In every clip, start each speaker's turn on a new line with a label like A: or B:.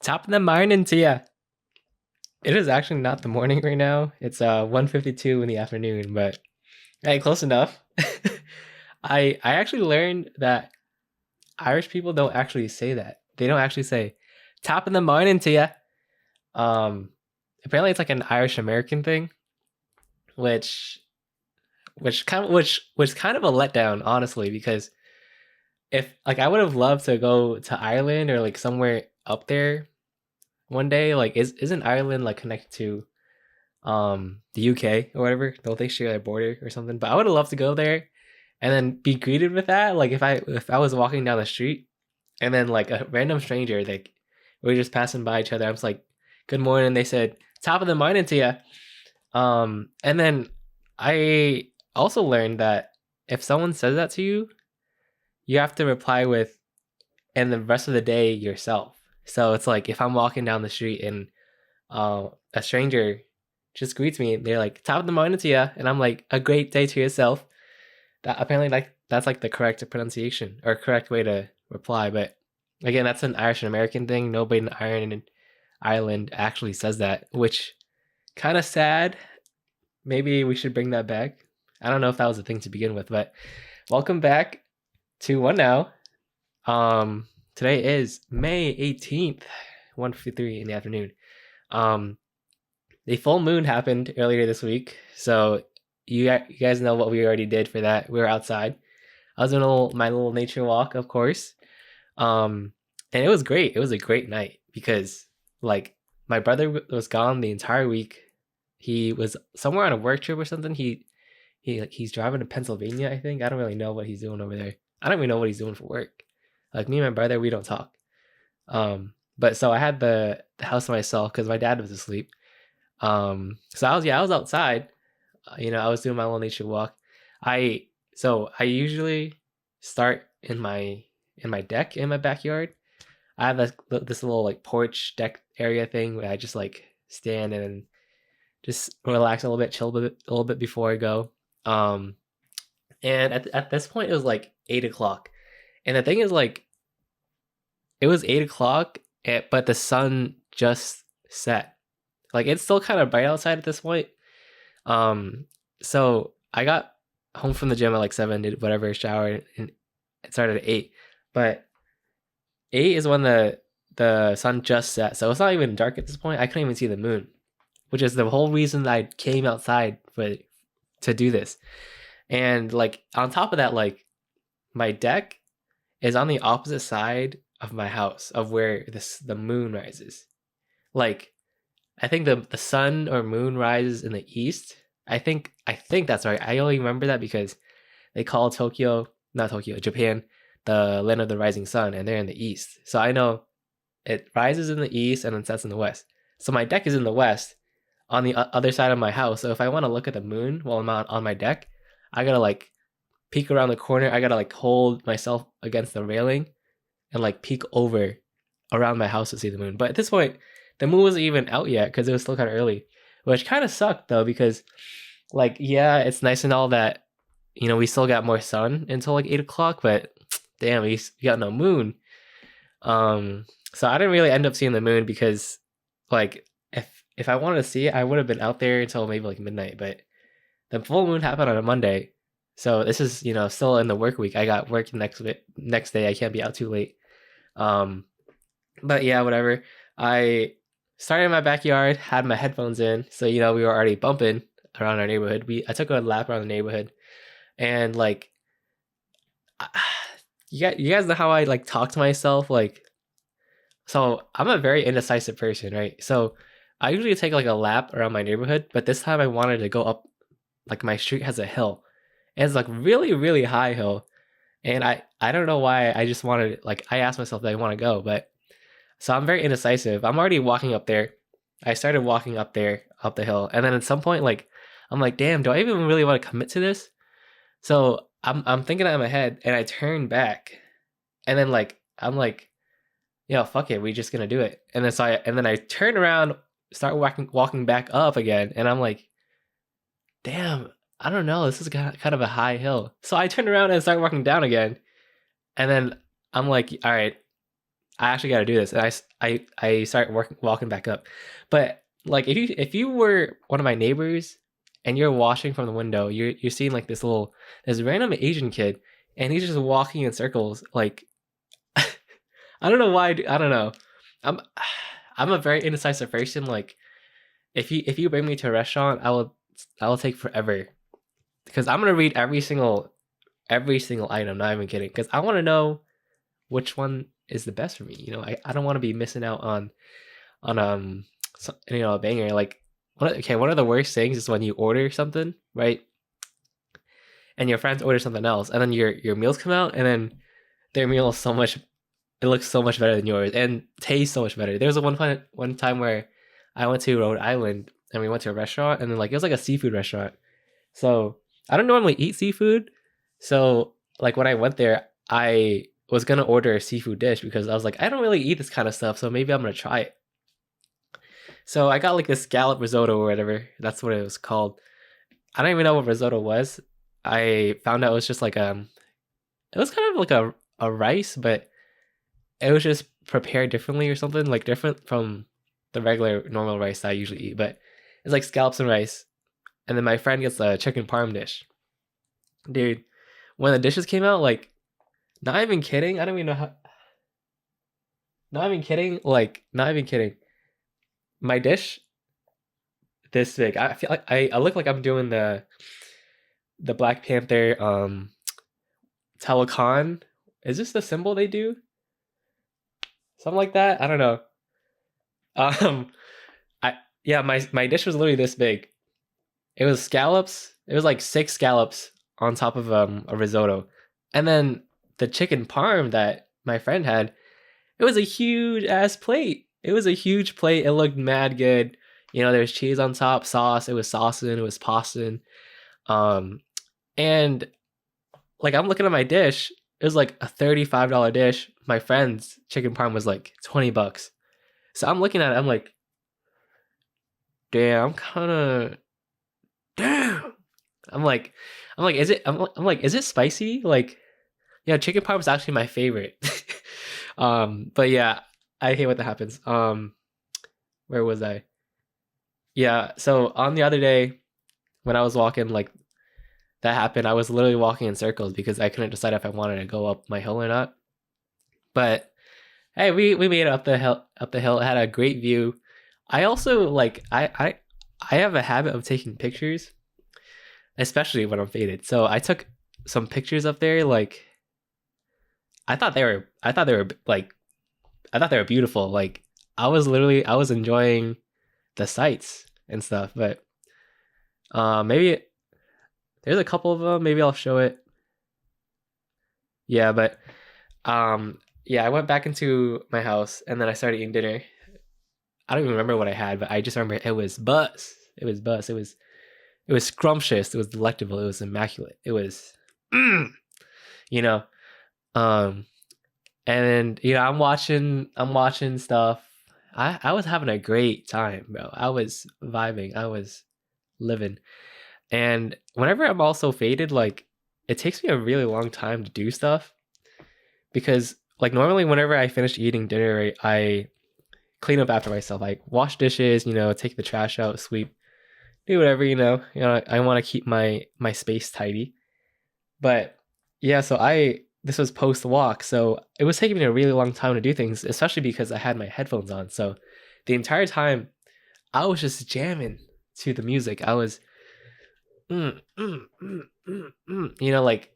A: Top of the morning to ya. It is actually not the morning right now. It's 1:52 in the afternoon, but hey, close enough. I actually learned that Irish people don't actually say that. They don't actually say top of the morning to ya. Um Apparently it's like an Irish American thing, which which kind of a letdown, honestly, because if like I would have loved to go to Ireland or like somewhere up there one day. Like isn't Ireland like connected to the UK or whatever? Don't they share their border or something? But I would have loved to go there and then be greeted with that. Like if I was walking down the street and then like a random stranger, like we were just passing by each other. I was like, "Good morning." They said, "Top of the morning to you." And then I also learned that if someone says that to you, you have to reply with "and the rest of the day yourself." So it's like if I'm walking down the street and a stranger just greets me. They're like, "Top of the morning to you," and I'm like, "A great day to yourself." That apparently like that's like the correct pronunciation or correct way to reply. But again, that's an Irish American thing. Nobody in Ireland actually says that, which kind of sad. Maybe we should bring that back. I don't know if that was a thing to begin with, but welcome back to One Now. Today is May 18th, 1:53 in the afternoon. Um, the full moon happened earlier this week, so you guys know what we already did for that. We were outside. I was doing my little nature walk, of course. Um, and it was great. It was a great night because like my brother was gone the entire week. He was somewhere on a work trip or something. He's driving to Pennsylvania, I think. I don't really know what he's doing over there. I don't even know what he's doing for work. Like me and my brother, we don't talk. But so I had the house to myself because my dad was asleep. So I was outside. I was doing my little nature walk. I usually start in my deck in my backyard. I have this little like porch deck area thing where I just like stand and just relax a little bit, chill a little bit before I go. Um, and at this point it was like 8 o'clock, and the thing is like it was 8 o'clock, but the sun just set. Like it's still kind of bright outside at this point. Um, so I got home from the gym at like 7, did whatever, showered, and it started at 8. But 8 is when the sun just set, so it's not even dark at this point. I couldn't even see the moon, which is the whole reason I came outside for to do this. And like on top of that, like my deck is on the opposite side of my house of where the moon rises. Like I think the sun or moon rises in the east. I think that's right. I only remember that because they call Tokyo, not Tokyo, Japan, the land of the rising sun, and they're in the east. So I know it rises in the east and then sets in the west. So my deck is in the west on the other side of my house. So if I want to look at the moon while I'm on my deck, I gotta like peek around the corner. I gotta like hold myself against the railing and like peek over around my house to see the moon. But at this point, the moon wasn't even out yet because it was still kind of early, which kind of sucked though because like yeah, it's nice and all that we still got more sun until like 8 o'clock, but damn, we got no moon. So I didn't really end up seeing the moon because like if I wanted to see it, I would have been out there until maybe like midnight. But the full moon happened on a Monday, so this is still in the work week. I got work next day. I can't be out too late. Um, but yeah, whatever. I started in my backyard, had my headphones in, so we were already bumping around our neighborhood. I took a lap around the neighborhood, and like, you guys know how I like talk to myself, like. So I'm a very indecisive person, right? So I usually take like a lap around my neighborhood, but this time I wanted to go up. Like my street has a hill, and it's like really really high hill, and I don't know why I just wanted like I asked myself that I want to go, but so I'm very indecisive. I'm already walking up there. I started walking up there, up the hill. And then at some point, like, I'm like, damn, do I even really want to commit to this? So I'm thinking that in my head and I turn back. And then like I'm like, fuck it, we just gonna do it. And then I turn around, start walking back up again, and I'm like, damn, I don't know, this is kind of a high hill. So I turn around and start walking down again. And then I'm like, all right, I actually got to do this, and I start walking back up. But like if you were one of my neighbors and you're watching from the window, you're seeing like this random Asian kid, and he's just walking in circles. Like I don't know why. I don't know. I'm I'm a very indecisive person. Like if you bring me to a restaurant, I will take forever because I'm gonna read every single item. Not even kidding, because I want to know which one is the best for me. You know, I don't want to be missing out on a banger. Like one of the worst things is when you order something, right? And your friends order something else, and then your meals come out, and then their meal is so much. It looks so much better than yours, and tastes so much better. There was one time where I went to Rhode Island, and we went to a restaurant, and then like it was like a seafood restaurant. So I don't normally eat seafood, so like when I went there, I was gonna order a seafood dish because I was like, I don't really eat this kind of stuff, so maybe I'm gonna try it. So I got like this scallop risotto or whatever. That's what it was called. I don't even know what risotto was. I found out it was just like it was kind of like a rice, but it was just prepared differently or something, like different from the regular normal rice that I usually eat. But it's like scallops and rice, and then my friend gets a chicken parm dish. Dude, when the dishes came out, like not even kidding, I don't even know how. Not even kidding, like not even kidding. My dish this big. I feel like I look like I'm doing the Black Panther Telecon. Is this the symbol they do? Something like that. I don't know. Um, I yeah, my dish was literally this big. It was scallops. It was like six scallops on top of a risotto, and then the chicken parm that my friend had. It was a huge ass plate. It was a huge plate. It looked mad good. You know, there was cheese on top, sauce. It was saucing. It was pasting. Um, and like I'm looking at my dish. It was like a $35 dish. My friend's chicken parm was like $20. So I'm looking at it. I'm like, damn, I'm kind of damn. I'm like, is it? I'm like, is it spicy? Like, yeah, chicken parm is actually my favorite. But yeah, I hate when that happens. Where was I? Yeah, so on the other day when I was walking, like that happened. I was literally walking in circles because I couldn't decide if I wanted to go up my hill or not. But hey, we made it up the hill. Up the hill, it had a great view. I also like I have a habit of taking pictures, especially when I'm faded. So I took some pictures up there. Like I thought they were like I thought they were beautiful. Like I was enjoying the sights and stuff. But maybe there's a couple of them. Maybe I'll show it. Yeah, but yeah, I went back into my house and then I started eating dinner. I don't even remember what I had, but I just remember it was buzz. It was buzz. It was scrumptious. It was delectable. It was immaculate. It was, you know. Um, and you know, I'm watching stuff. I was having a great time, bro. I was vibing. I was living. And whenever I'm also faded, like it takes me a really long time to do stuff because like normally whenever I finish eating dinner, right, I clean up after myself. Like wash dishes, you know, take the trash out, sweep, do whatever, you know. You know, I want to keep my space tidy. But yeah, so I this was post walk, so it was taking me a really long time to do things, especially because I had my headphones on. So the entire time I was just jamming to the music. I was you know, like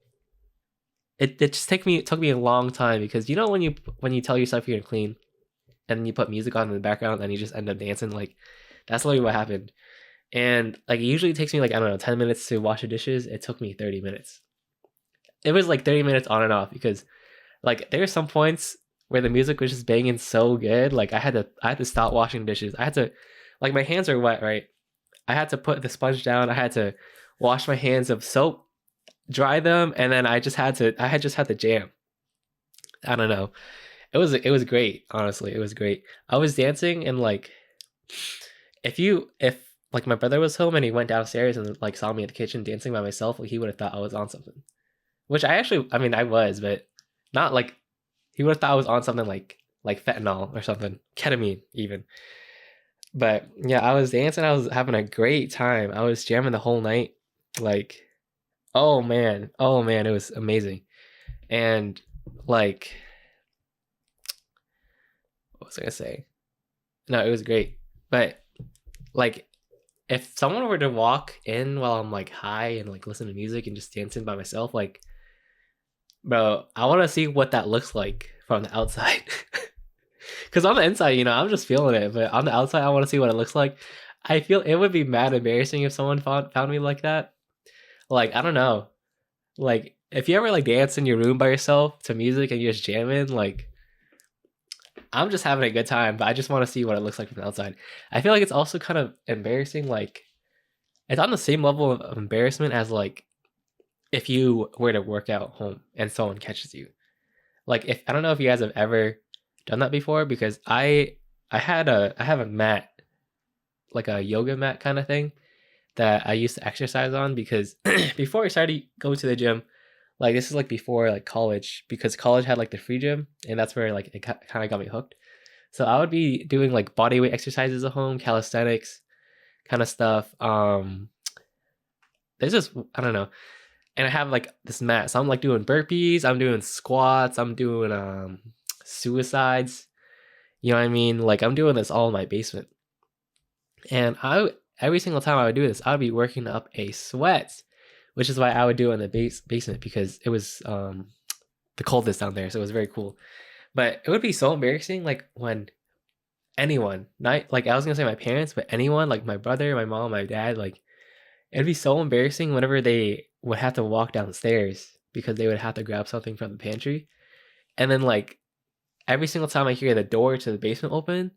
A: it just took me a long time because you know when you tell yourself you're gonna clean and then you put music on in the background and you just end up dancing, like that's literally what happened. And like it usually takes me like I don't know 10 minutes to wash the dishes. It took me 30 minutes. It was like 30 minutes on and off because like there were some points where the music was just banging so good, like I had to stop washing dishes. I had to like my hands are wet, right? I had to put the sponge down. I had to wash my hands of soap, dry them, and then I had just had to jam. I don't know. It was great, honestly. It was great. I was dancing and like if like my brother was home and he went downstairs and like saw me in the kitchen dancing by myself, like he would have thought I was on something. Which I actually I mean I was, but not like he would have thought I was on something like like fentanyl or something, ketamine even. But yeah, I was dancing. I was having a great time. I was jamming the whole night. Like, oh man, it was amazing. And like, what was I gonna say? No, it was great. But like, if someone were to walk in while I'm like high and like listen to music and just dancing by myself, like, bro, I want to see what that looks like from the outside. Because on the inside, I'm just feeling it, but on the outside, I want to see what it looks like. I feel it would be mad embarrassing if someone found me like that. Like, I don't know. Like, if you ever like dance in your room by yourself to music and you're just jamming, like, I'm just having a good time, but I just want to see what it looks like from the outside. I feel like it's also kind of embarrassing. Like, it's on the same level of embarrassment as like if you were to work out home and someone catches you. Like, if I don't know if you guys have ever done that before, because I have a mat, like a yoga mat kind of thing that I used to exercise on because before I started going to the gym, like this is like before like college, because college had like the free gym and that's where like it kind of got me hooked. So I would be doing like body weight exercises at home, calisthenics kind of stuff. There's just I don't know, and I have like this mat, so I'm like doing burpees, I'm doing squats, I'm doing suicides. You know what I mean? Like I'm doing this all in my basement. And I every single time I would do this, I would be working up a sweat, which is why I would do it in the basement because it was the coldest down there, so it was very cool. But it would be so embarrassing, like when anyone, not like I was gonna say my parents, but anyone, like my brother, my mom, my dad, like it'd be so embarrassing whenever they would have to walk downstairs because they would have to grab something from the pantry, and then like every single time I hear the door to the basement open,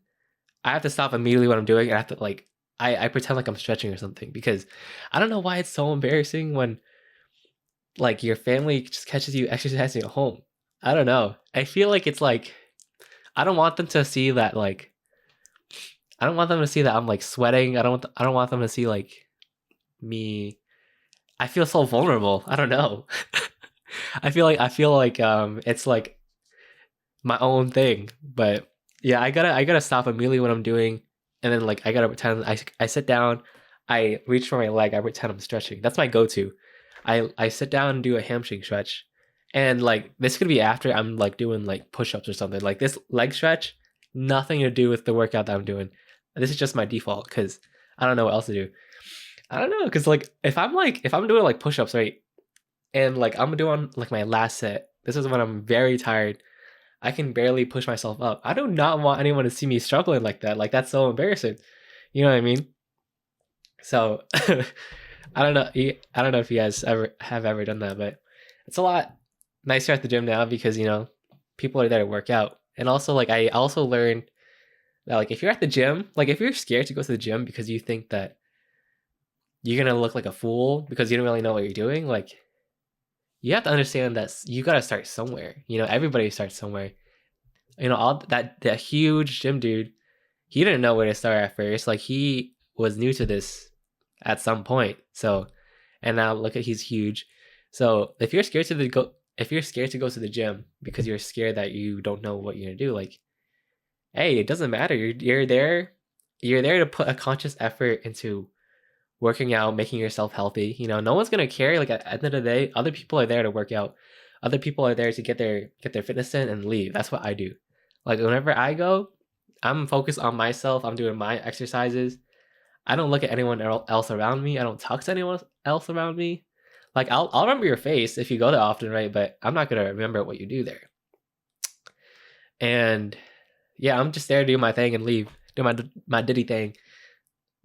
A: I have to stop immediately what I'm doing. I have to like I pretend like I'm stretching or something because I don't know why it's so embarrassing when like your family just catches you exercising at home. I don't know. I feel like it's like I don't want them to see that like I don't want them to see that I'm like sweating. I don't want them to see like me. I feel so vulnerable. I don't know. I feel like it's like my own thing. But yeah, I gotta stop immediately what I'm doing, and then like I gotta pretend I sit down, I reach for my leg, I pretend I'm stretching. That's my go-to. I sit down and do a hamstring stretch, and like this could be after I'm like doing like push-ups or something. Like this leg stretch, nothing to do with the workout that I'm doing. This is just my default because I don't know what else to do. I don't know because like if I'm doing like push-ups right, and like I'm doing like my last set. This is when I'm very tired. I can barely push myself up. I do not want anyone to see me struggling like that. Like that's so embarrassing. You know what I mean? So I don't know. I don't know if you guys ever done that, but it's a lot nicer at the gym now because people are there to work out. And also like I also learned that like if you're at the gym, like if you're scared to go to the gym because you think that you're gonna look like a fool because you don't really know what you're doing, like you have to understand that you gotta start somewhere. Everybody starts somewhere. All that huge gym dude, he didn't know where to start at first. Like he was new to this at some point. So, and now look at he's huge. So if you're scared to go to the gym because you're scared that you don't know what you're gonna do, like, hey, it doesn't matter. You're there. You're there to put a conscious effort into working out, making yourself healthy. No one's gonna care. Like at the end of the day, other people are there to work out. Other people are there to get their fitness in and leave. That's what I do. Like whenever I go, I'm focused on myself. I'm doing my exercises. I don't look at anyone else around me. I don't talk to anyone else around me. Like I'll remember your face if you go there often, right? But I'm not gonna remember what you do there. And yeah, I'm just there to do my thing and leave. Do my Diddy thing.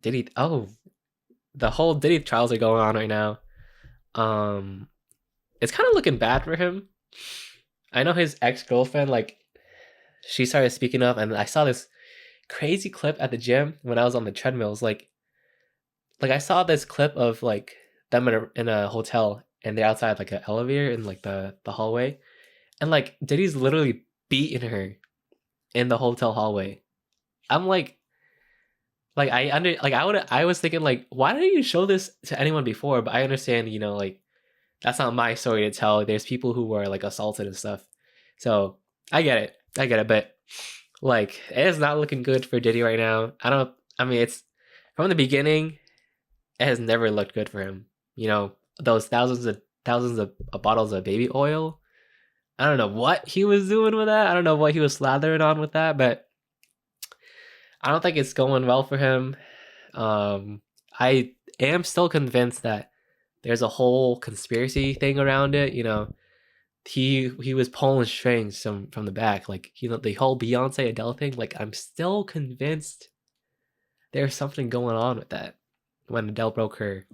A: Diddy. Oh, the whole Diddy trials are going on right now. Um, it's kind of looking bad for him. I know his ex-girlfriend, like, she started speaking up, and I saw this crazy clip at the gym when I was on the treadmills. Like I saw this clip of like them in a hotel, and they're outside like an elevator in like the hallway, and like Diddy's literally beating her in the hotel hallway. I'm like I was thinking like, why didn't you show this to anyone before? But I understand, like that's not my story to tell. There's people who were like assaulted and stuff. So I get it. But Like, it is not looking good for Diddy right now. I mean, it's from the beginning, it has never looked good for him. You know, those thousands of bottles of baby oil. I don't know what he was doing with that. I don't know what he was slathering on with that, but I don't think it's going well for him. I am still convinced that there's a whole conspiracy thing around it. You know, he was pulling strings from the back, like, you know, the whole Beyonce Adele thing. Like, I'm still convinced there's something going on with that when Adele broke her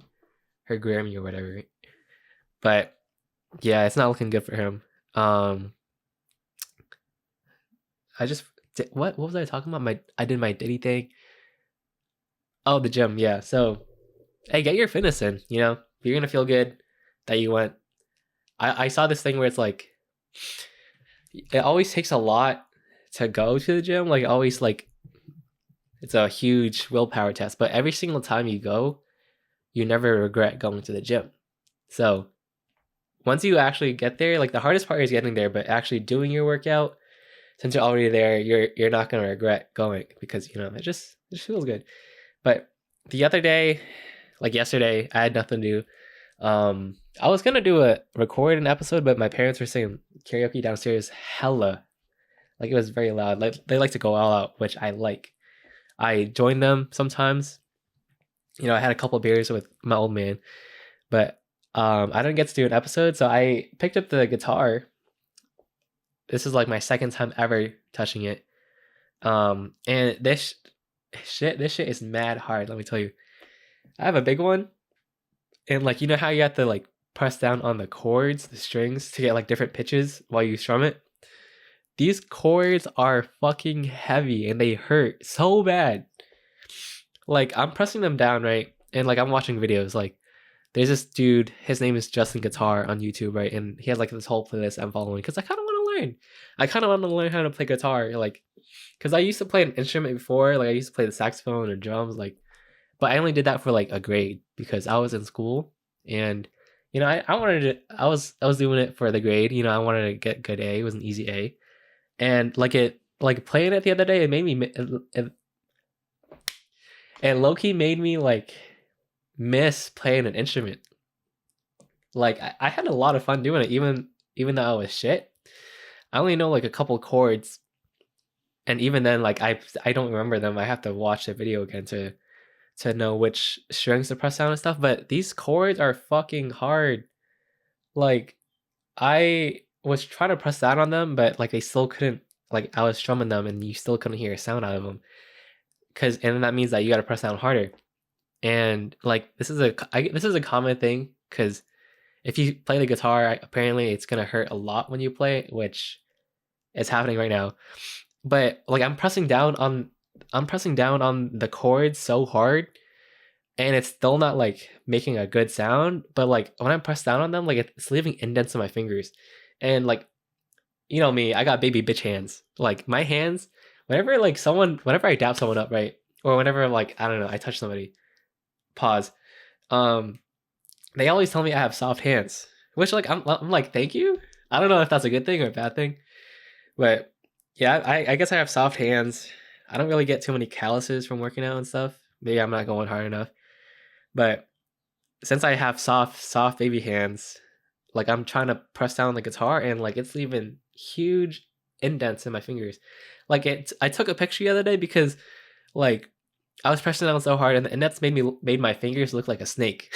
A: Grammy or whatever. But yeah, it's not looking good for him. Um, I just what was I talking about? I did my Diddy thing. Oh, the gym. Yeah. So hey, get your fitness in. You know, you're gonna feel good that you went. I saw this thing where it's like it always takes a lot to go to the gym. Like, always, like, it's a huge willpower test. But every single time you go, you never regret going to the gym. So once you actually get there, like, the hardest part is getting there, but actually doing your workout, since you're already there, you're not gonna regret going, because, you know, it just feels good. But the other day, like yesterday, I had nothing to do. I was gonna record an episode, but my parents were saying karaoke downstairs hella. Like, it was very loud. Like, they like to go all out, which I like. I join them sometimes. You know, I had a couple beers with my old man, but I didn't get to do an episode, so I picked up the guitar. This is like my second time ever touching it. And this shit is mad hard, let me tell you. I have a big one, and, like, you know how you have to, like, press down on the chords, the strings, to get, like, different pitches while you strum it? These chords are fucking heavy and they hurt so bad. Like, I'm pressing them down, right? And, like, I'm watching videos. Like, there's this dude, his name is Justin Guitar on YouTube, right? And he has, like, this whole playlist I'm following because I kind of want to learn. I kind of want to learn how to play guitar, like, because I used to play an instrument before. Like, I used to play the saxophone or drums, like, but I only did that for like a grade because I was in school, and, you know, I wanted to. I was doing it for the grade. You know, I wanted to get good A. It was an easy A, and, like, playing it the other day, it made me it low key made me, like, miss playing an instrument. Like, I had a lot of fun doing it, even though I was shit. I only know like a couple chords, and even then, like, I don't remember them. I have to watch the video again to know which strings to press down and stuff. But these chords are fucking hard. Like, I was trying to press down on them, but, like, they still couldn't. Like, I was strumming them, and you still couldn't hear a sound out of them. And that means that you got to press down harder. And, like, this is a common thing, because if you play the guitar, apparently it's gonna hurt a lot when you play it, which is happening right now. But, like, I'm pressing down on the chords so hard, and it's still not, like, making a good sound. But, like, when I press down on them, like, it's leaving indents in my fingers, and, like, you know me, I got baby bitch hands. Like, my hands, whenever I dap someone up, right, or whenever, like, I don't know, I touch somebody. Pause. Um, they always tell me I have soft hands, which, like, I'm like, thank you. I don't know if that's a good thing or a bad thing, but yeah, I guess I have soft hands. I don't really get too many calluses from working out and stuff. Maybe I'm not going hard enough, but since I have soft baby hands, like, I'm trying to press down the guitar, and, like, it's leaving huge indents in my fingers. Like, I took a picture the other day because, like, I was pressing down so hard, and the indents made my fingers look like a snake.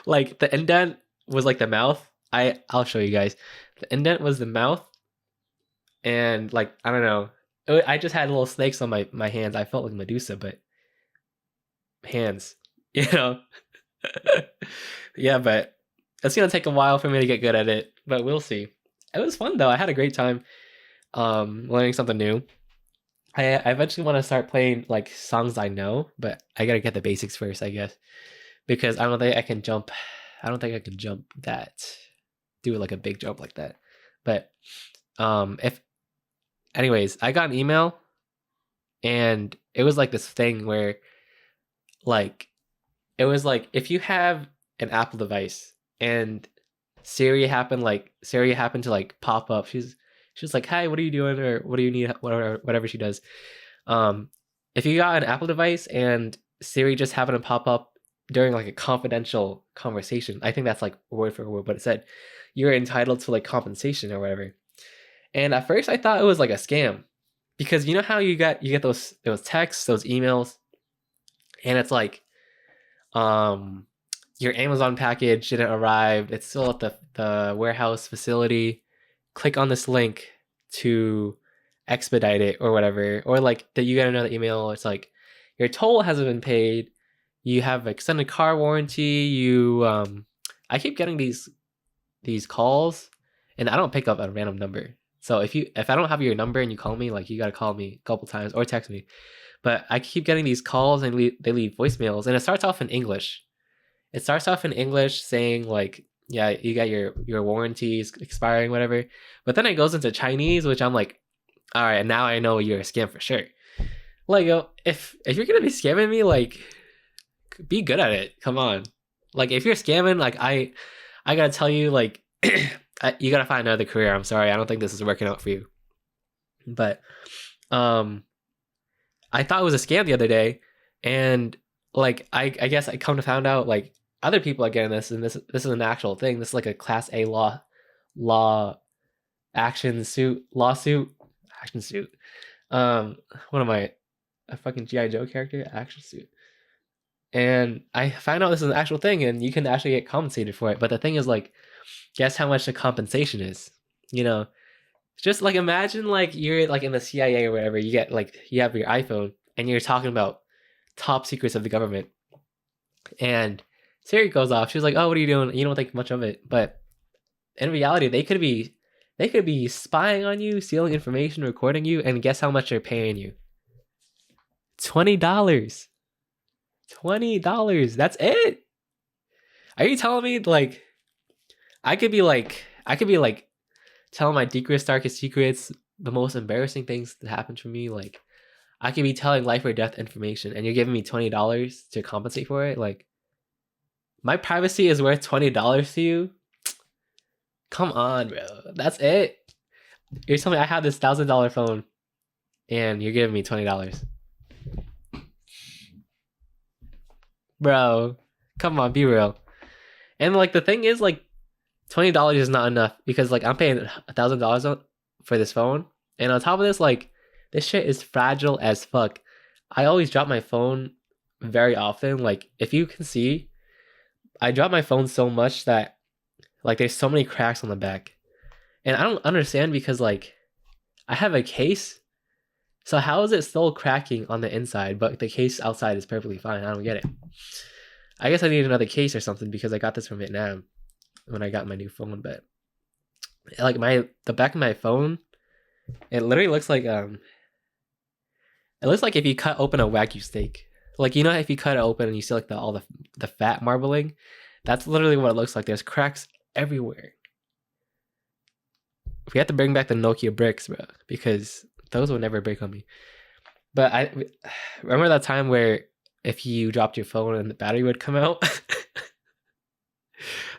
A: Like, the indent was like the mouth. I'll show you guys. The indent was the mouth, and, like, I don't know. I just had little snakes on my hands. I felt like Medusa, but hands, you know. Yeah, but it's gonna take a while for me to get good at it, but we'll see. It was fun though. I had a great time learning something new. I eventually want to start playing, like, songs I know, but I gotta get the basics first, I guess, because I don't think I can jump. I don't think I can jump that, do like a big jump like that. But if anyways, I got an email, and it was like this thing where, like, it was like, if you have an Apple device and Siri happened to, like, pop up. She's like, "Hi, what are you doing?" or "What do you need?" Whatever she does. Um, if you got an Apple device and Siri just happened to pop up during like a confidential conversation, I think that's like word for word what it said. You're entitled to like compensation or whatever. And at first, I thought it was like a scam because you know how you get those texts, those emails, and it's like, um, your Amazon package didn't arrive. It's still at the warehouse facility. Click on this link to expedite it or whatever. Or like that you get another email. It's like your toll hasn't been paid. You have extended car warranty. I keep getting these calls, and I don't pick up a random number. So if I don't have your number and you call me, like you gotta call me a couple times or text me. But I keep getting these calls and they leave voicemails, and it starts off in English. It starts off in English saying like, yeah, you got your warranties expiring, whatever. But then it goes into Chinese, which I'm like, all right, now I know you're a scam for sure. Like, yo, if you're gonna be scamming me, like, be good at it. Come on. Like, if you're scamming, like, I gotta tell you, like, you gotta find another career. I'm sorry, I don't think this is working out for you. But, um, I thought it was a scam the other day, and like, I guess I come to find out like other people are getting this, and this is an actual thing. This is like a Class A law action suit lawsuit action suit. What am I? A fucking GI Joe character action suit. And I find out this is an actual thing, and you can actually get compensated for it. But the thing is, like, guess how much the compensation is? You know, just like imagine like you're like in the CIA or whatever. You get like you have your iPhone and you're talking about top secrets of the government, and Siri goes off. She's like, "Oh, what are you doing?" You don't think much of it, but in reality, they could be spying on you, stealing information, recording you, and guess how much they're paying you? $20. $20. That's it. Are you telling me like I could be like telling my deepest darkest secrets, the most embarrassing things that happened to me, like I could be telling life or death information, and you're giving me $20 to compensate for it? Like my privacy is worth $20 to you? Come on, bro. That's it. You're telling me I have this $1,000 phone, and you're giving me $20, bro? Come on, be real. And like the thing is, like $20 is not enough because like I'm paying $1,000 for this phone, and on top of this, like this shit is fragile as fuck. I always drop my phone very often. Like if you can see, I drop my phone so much that like there's so many cracks on the back, and I don't understand because like I have a case, so how is it still cracking on the inside, but the case outside is perfectly fine? I don't get it. I guess I need another case or something because I got this from Vietnam when I got my new phone. But like the back of my phone, it literally looks like it looks like if you cut open a Wagyu steak. Like you know if you cut it open and you see like all the fat marbling, that's literally what it looks like. There's cracks everywhere. We have to bring back the Nokia bricks, bro, because those will never break on me. But I remember that time where if you dropped your phone and the battery would come out.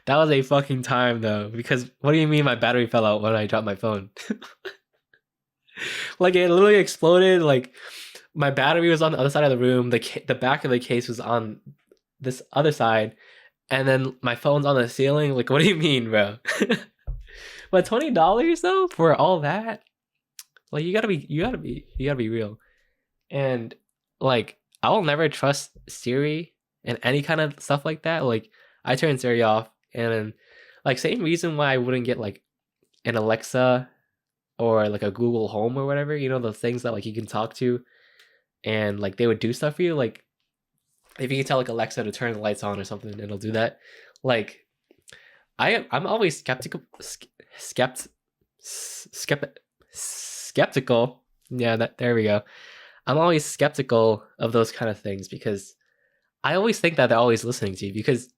A: That was a fucking time though, because what do you mean my battery fell out when I dropped my phone? Like it literally exploded. Like my battery was on the other side of the room. The back of the case was on this other side, and then my phone's on the ceiling. Like, what do you mean, bro? But $20 though for all that? Like, you gotta be real. And like, I will never trust Siri and any kind of stuff like that. Like, I turn Siri off, and then, like, same reason why I wouldn't get like an Alexa or like a Google Home or whatever. You know, those things that like you can talk to and like they would do stuff for you. Like, if you can tell like Alexa to turn the lights on or something, it'll do that. Like, I'm always skeptical. Yeah, there we go. I'm always skeptical of those kind of things because I always think that they're always listening to you. Because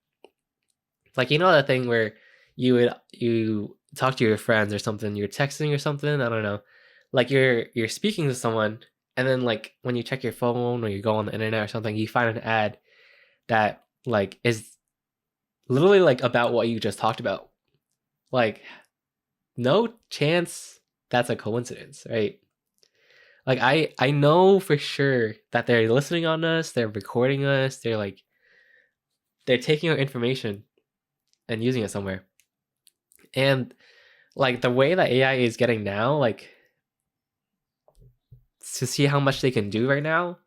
A: like you know that thing where you talk to your friends or something, you're texting or something, I don't know. Like you're speaking to someone, and then like when you check your phone or you go on the internet or something, you find an ad that like is literally like about what you just talked about. Like no chance that's a coincidence, right? Like I know for sure that they're listening on us, they're recording us, they're taking our information and using it somewhere. And like the way that AI is getting now, like to see how much they can do right now,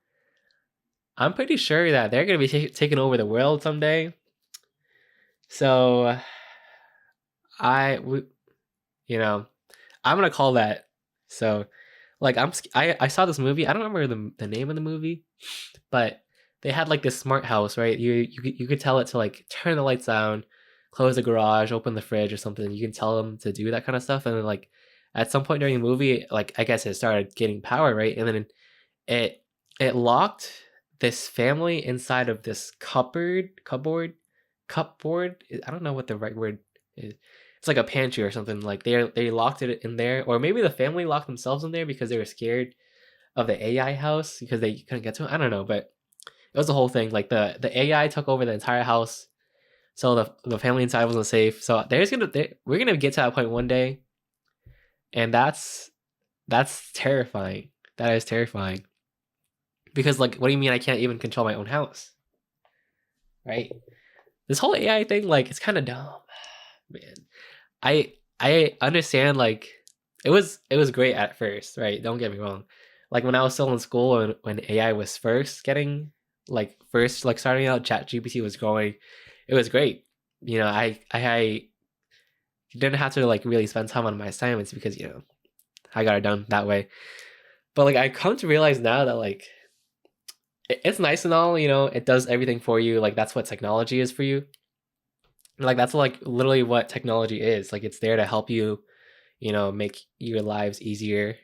A: I'm pretty sure that they're gonna be taking over the world someday. So I, you know, I'm gonna call that. So, like, I saw this movie. I don't remember the name of the movie, but they had like this smart house, right? You could tell it to like turn the lights down, close the garage, open the fridge or something. You can tell them to do that kind of stuff, and then like at some point during the movie, like I guess it started getting power, right? And then it it locked this family inside of this cupboard. I don't know what the right word is. It's like a pantry or something. Like they locked it in there, or maybe the family locked themselves in there because they were scared of the AI house because they couldn't get to it. I don't know, but it was the whole thing. Like the AI took over the entire house, so the family inside wasn't safe. So we're gonna get to that point one day, and that's terrifying. That is terrifying. Because like, what do you mean I can't even control my own house? Right? This whole AI thing, like, it's kind of dumb, man. I understand like it was great at first, right? Don't get me wrong. Like when I was still in school and when AI was first like starting out, ChatGPT was growing. It was great. You know, I didn't have to like really spend time on my assignments because I got it done that way. But like I come to realize now that like it's nice and all, it does everything for you. Like that's what technology is for you. Like that's like literally what technology is. Like it's there to help you, make your lives easier.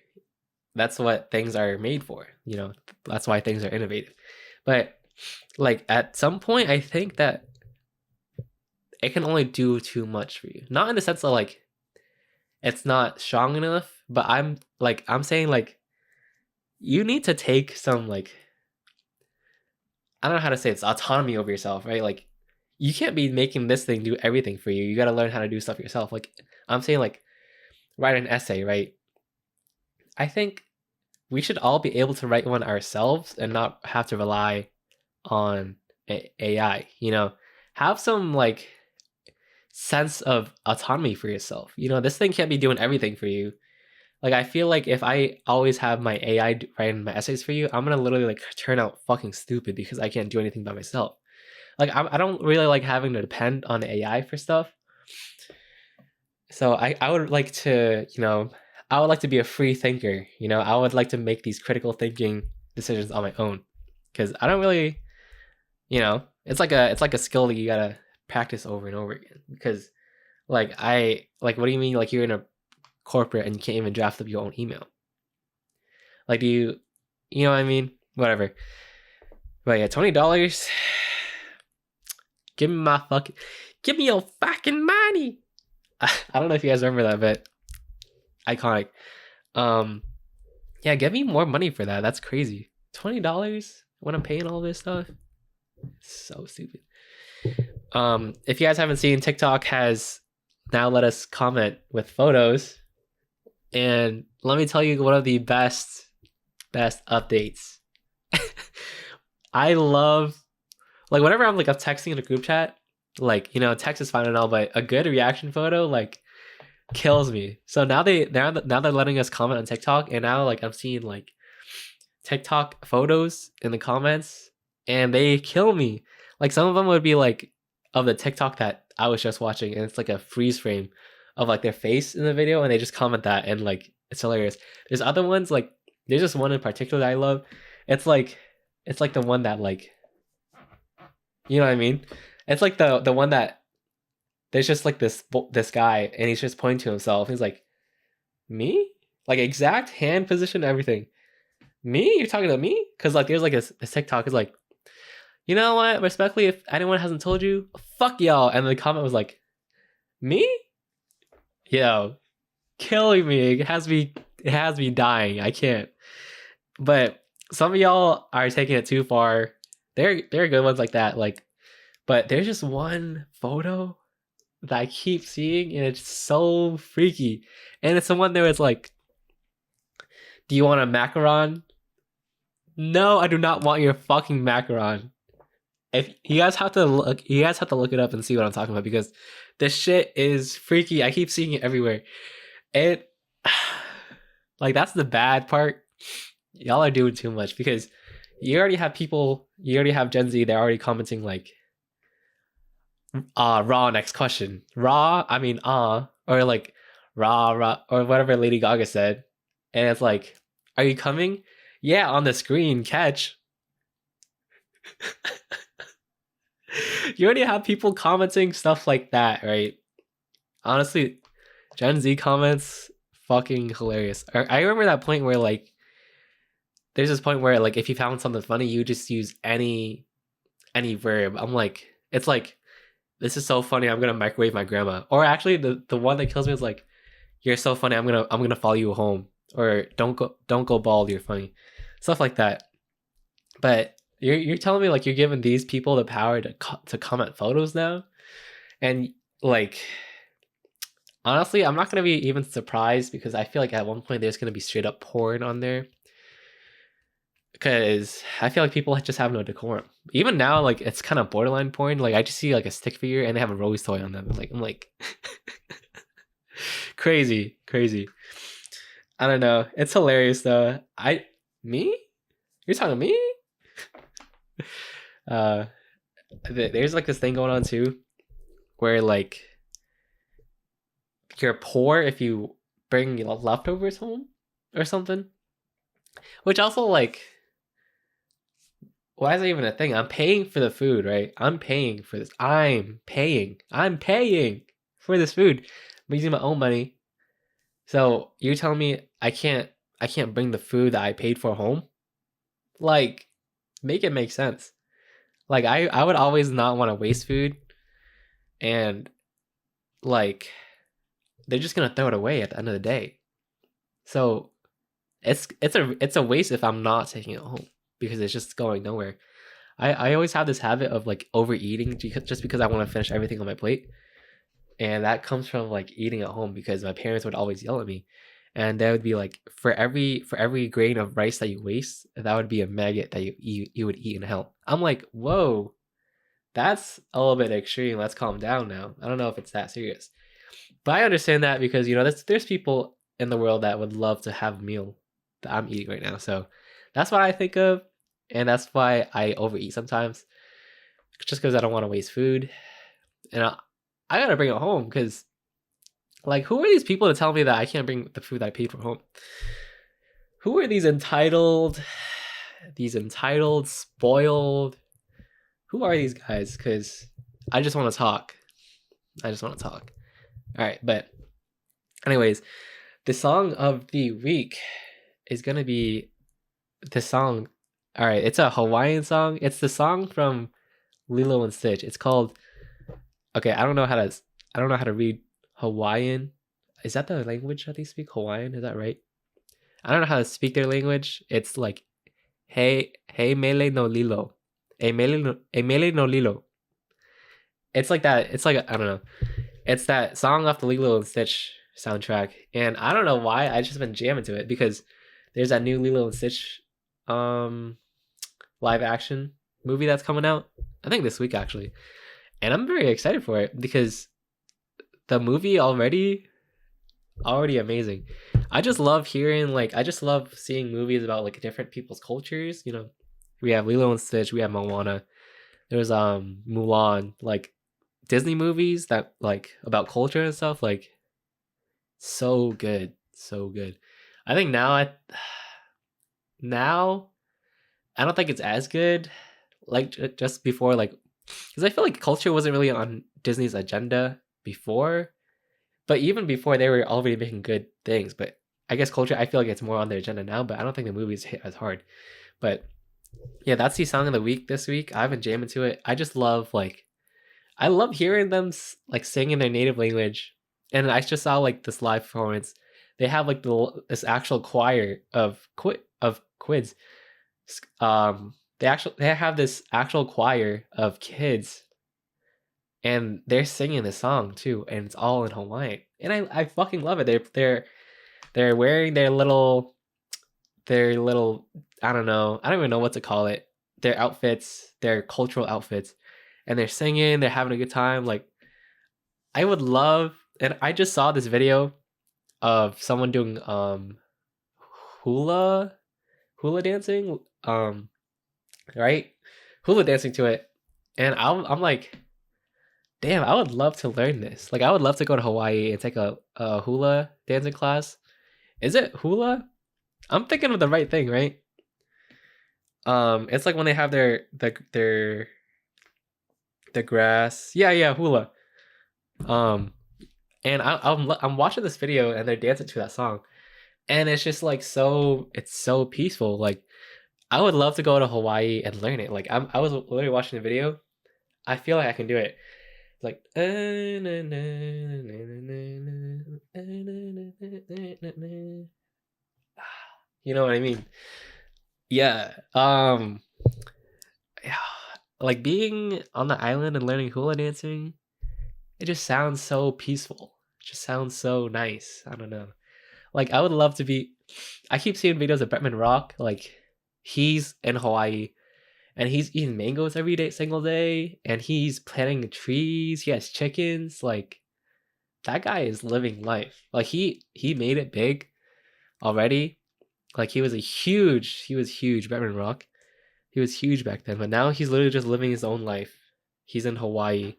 A: That's what things are made for. That's why things are innovative. But like at some point I think that it can only do too much for you. Not in the sense of like it's not strong enough, but I'm saying like you need to take some like I don't know how to say it's autonomy over yourself, right? Like you can't be making this thing do everything for you. You got to learn how to do stuff yourself. Like I'm saying like write an essay, right? I think we should all be able to write one ourselves and not have to rely on AI, Have some like sense of autonomy for yourself. This thing can't be doing everything for you. Like I feel like if I always have my AI writing my essays for you, I'm gonna literally like turn out fucking stupid because I can't do anything by myself. Like I don't really like having to depend on AI for stuff. So I would like to, I would like to be a free thinker. I would like to make these critical thinking decisions on my own because I don't really, it's like a skill that you gotta practice over and over again. Because what do you mean? Like you're in a corporate and you can't even draft up your own email. Like do you know what I mean? Whatever. But yeah, $20. Give me your fucking money. I don't know if you guys remember that, but iconic. Yeah, give me more money for that. That's crazy. $20 when I'm paying all this stuff. So stupid. If you guys haven't seen, TikTok has now let us comment with photos. And let me tell you one of the best updates. I love like whenever I'm texting in a group chat, like text is fine and all, but a good reaction photo like kills me. So now they're letting us comment on TikTok, and now like I'm seeing like TikTok photos in the comments, and they kill me. Like some of them would be like of the TikTok that I was just watching, and it's like a freeze frame of like their face in the video, and they just comment that, and like it's hilarious. There's other ones like there's just one in particular that I love. It's like the one that like you know what I mean? It's like the one that there's just like this guy and he's just pointing to himself. He's like, me? Like exact hand position, everything. Me? You're talking to me? Because like there's like a TikTok is like, you know what? Respectfully, if anyone hasn't told you, fuck y'all. And the comment was like, me? Yo, killing me. It has me dying. I can't. But some of y'all are taking it too far. There are good ones like that. Like, but there's just one photo that I keep seeing, and it's so freaky. And it's the one there. It's like Do you want a macaron? No, I do not want your fucking macaron. If you guys have to look, you guys have to look it up and see what I'm talking about because this shit is freaky. I keep seeing it everywhere. It like that's the bad part. Y'all are doing too much because you already have people, you already have Gen Z, they're already commenting like raw next question. Raw, I mean or like raw or whatever Lady Gaga said. And it's like, are you coming? Yeah, on the screen, catch. You already have people commenting stuff like that, right? Honestly, Gen Z comments fucking hilarious. I remember that point where like there's this point where like if you found something funny, you just use any verb. I'm like, it's like this is so funny. I'm gonna microwave my grandma. Or actually, the one that kills me is like, you're so funny. I'm gonna follow you home. Or don't go bald. You're funny. Stuff like that. But you're telling me like you're giving these people the power to comment photos now, and like honestly, I'm not gonna be even surprised because I feel like at one point there's gonna be straight up porn on there. Because I feel like people just have no decorum. Even now, like it's kind of borderline porn. Like I just see like a stick figure and they have a Rose toy on them. I'm like, crazy, crazy. I don't know. It's hilarious though. Me? You're talking to me? Uh, there's like this thing going on too, where like you're poor if you bring leftovers home or something. Which also like why is that even a thing? I'm paying for the food, right? I'm paying for this. I'm paying for this food. I'm using my own money. So you're telling me I can't bring the food that I paid for home? Like, make it make sense. Like I would always not want to waste food and like they're just gonna throw it away at the end of the day. So it's a waste if I'm not taking it home because it's just going nowhere. I always have this habit of like overeating just because I want to finish everything on my plate. And that comes from like eating at home because my parents would always yell at me. And that would be like for every grain of rice that you waste, that would be a maggot that you would eat in hell. I'm like, whoa, that's a little bit extreme. Let's calm down now. I don't know if it's that serious. But I understand that because you know there's people in the world that would love to have a meal that I'm eating right now. So that's what I think of, and that's why I overeat sometimes, just because I don't want to waste food, and I gotta bring it home because like who are these people to tell me that I can't bring the food that I paid for home? Who are these entitled, spoiled? Who are these guys? Because I just want to talk. I just want to talk. All right, but anyways, the song of the week is gonna be the song. All right, it's a Hawaiian song. It's the song from Lilo and Stitch. It's called. Okay, I don't know how to read Hawaiian. Is that the language that they speak? Hawaiian? Is that right? I don't know how to speak their language. It's like, hey mele no lilo, hey mele no lilo. It's like that. It's like I don't know. It's that song off the Lilo and Stitch soundtrack, and I don't know why I just been jamming to it because there's that new Lilo and Stitch um live action movie that's coming out. I think this week actually, and I'm very excited for it because the movie already amazing. I just love hearing like I just love seeing movies about like different people's cultures. You know, we have Lilo and Stitch, we have Moana. There's Mulan, like Disney movies that like about culture and stuff. Like so good, so good. I think now I don't think it's as good. Like just before, like because I feel like culture wasn't really on Disney's agenda before. But even before, they were already making good things. But I guess culture, I feel like it's more on their agenda now. But I don't think the movies hit as hard. But yeah, that's the song of the week this week. I've been jamming to it. I just love like, I love hearing them like sing in their native language. And I just saw like this live performance. They have like this actual choir of quids. They have this actual choir of kids and they're singing the song too, and it's all in Hawaiian, and I fucking love it. They're wearing their little their little, I don't know, I don't even know what to call it. Their outfits, their cultural outfits, and they're singing, they're having a good time. Like I would love, and I just saw this video of someone doing hula hula dancing, right? Hula dancing to it, and I'm like, damn, I would love to learn this. Like I would love to go to Hawaii and take a hula dancing class. Is it hula? I'm thinking of the right thing, right? It's like when they have their grass. Yeah, yeah, hula. Um, and I'm watching this video and they're dancing to that song, and it's just like it's so peaceful. Like I would love to go to Hawaii and learn it. Like I was literally watching the video. I feel like I can do it. It's like you know what I mean? Yeah. Yeah. Like being on the island and learning hula dancing, it just sounds so peaceful. It just sounds so nice. I don't know. Like I would love to be. I keep seeing videos of Bretman Rock. Like he's in Hawaii and he's eating mangoes every day, single day, and he's planting trees. He has chickens. Like that guy is living life. Like he made it big already. Like he was huge. Bretman Rock. He was huge back then, but now he's literally just living his own life. He's in Hawaii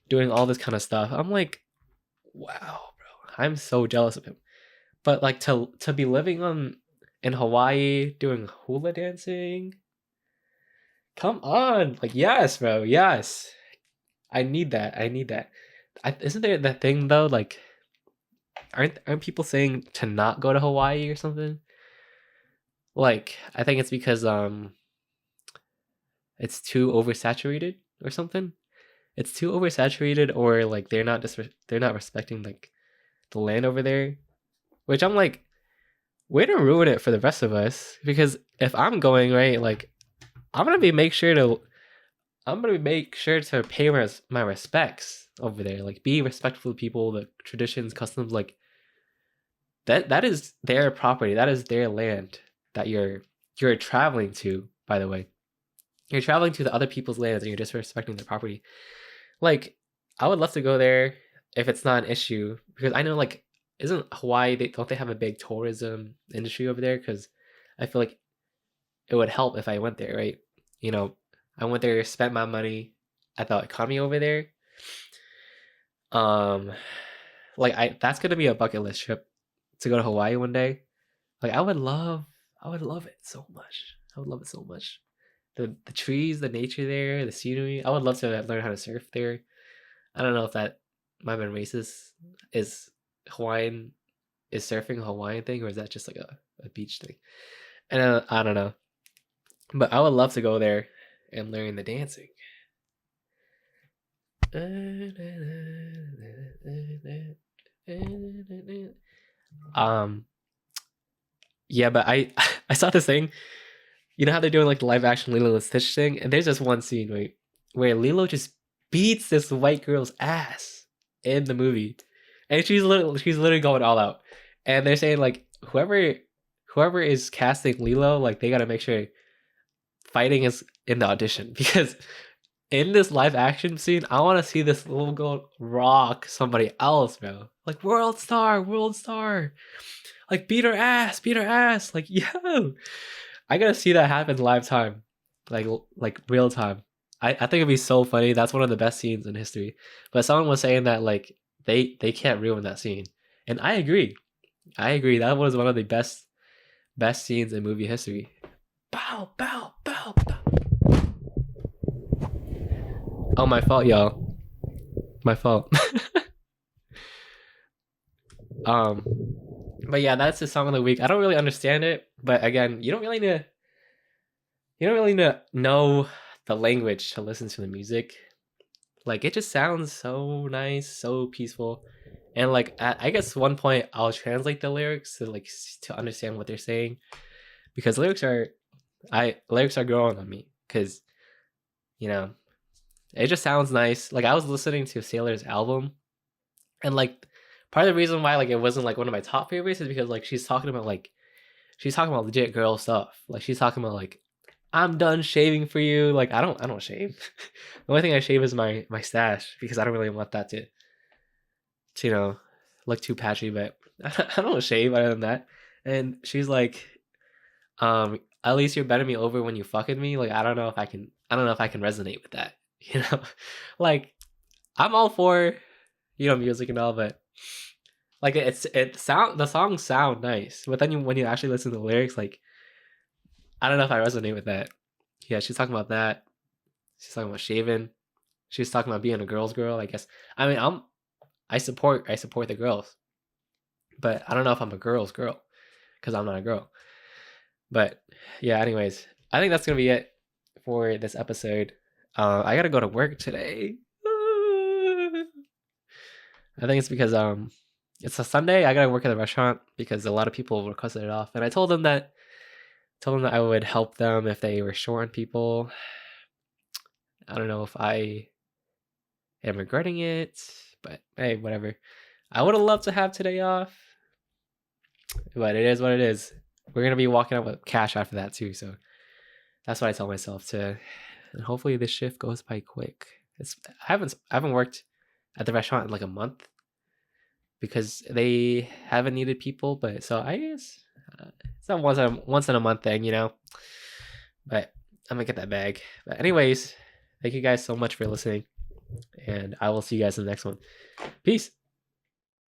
A: doing all this kind of stuff. I'm like, wow, bro. I'm so jealous of him. But like to be living on in Hawaii doing hula dancing, come on. Like yes, bro. Yes. I need that. I need that. Isn't there that thing though? Like, aren't people saying to not go to Hawaii or something? Like, I think it's because it's too oversaturated or something. It's too oversaturated, or like they're not respecting like the land over there. Which I'm like, way to ruin it for the rest of us. Because if I'm going right, like I'm gonna be make sure to pay my respects over there. Like be respectful to people, the traditions, customs. Like that is their property. That is their land that you're traveling to. By the way, you're traveling to the other people's lands and you're disrespecting their property. Like I would love to go there if it's not an issue, because I know like isn't Hawaii, don't they have a big tourism industry over there? Because I feel like it would help if I went there, right? You know, I went there, spent my money at the economy over there. Um, like that's gonna be a bucket list trip to go to Hawaii one day. Like I would love it so much. I would love it so much. The trees, the nature there, the scenery. I would love to learn how to surf there. I don't know if that might have been racist. Is Hawaiian is surfing a Hawaiian thing, or is that just like a beach thing? And I don't know. But I would love to go there and learn the dancing. Um yeah, but I I saw this thing. You know how they're doing like the live action Lilo and Stitch thing? And there's just one scene where Lilo just beats this white girl's ass in the movie. And she's literally going all out. And they're saying like whoever is casting Lilo, like they gotta make sure fighting is in the audition, because in this live action scene, I want to see this little girl rock somebody else, bro. Like world star, like beat her ass. Like yo, I gotta see that happen live time, like real time. I think it'd be so funny. That's one of the best scenes in history. But someone was saying that like they can't ruin that scene, and I agree. I agree. That was one of the best scenes in movie history. Bow, bow, bow, bow. Oh, my fault, y'all. My fault. um, but yeah, that's the song of the week. I don't really understand it, but again, you don't really know the language to listen to the music. Like it just sounds so nice, so peaceful, and like I guess one point I'll translate the lyrics to like to understand what they're saying, because lyrics are growing on me, because you know it just sounds nice. Like I was listening to Sailor's album, and like part of the reason why like it wasn't like one of my top favorites is because like she's talking about like she's talking about legit girl stuff. Like she's talking about like, I'm done shaving for you. Like I don't shave. The only thing I shave is my stash because I don't really want that to look too patchy. But I don't shave other than that. And she's like, at least you're bending me over when you fucking me. Like I don't know if I can resonate with that. You know, like I'm all for music and all, but like the songs sound nice, but then when you actually listen to the lyrics, like I don't know if I resonate with that. Yeah, she's talking about that. She's talking about shaving. She's talking about being a girl's girl. I guess. I mean, I support the girls, but I don't know if I'm a girl's girl because I'm not a girl. But yeah, anyways, I think that's gonna be it for this episode. I gotta go to work today. I think it's because it's a Sunday. I gotta work at a restaurant because a lot of people requested it off, and I told them that I would help them if they were short on people. I don't know if I am regretting it, but hey, whatever. I would have loved to have today off, but it is what it is. We're gonna be walking out with cash after that too, so that's what I tell myself to. And hopefully this shift goes by quick. I haven't worked at the restaurant in like a month because they haven't needed people, but so I guess it's not once in a month thing, But I'm gonna get that bag. But anyways, thank you guys so much for listening, and I will see you guys in the next one. Peace.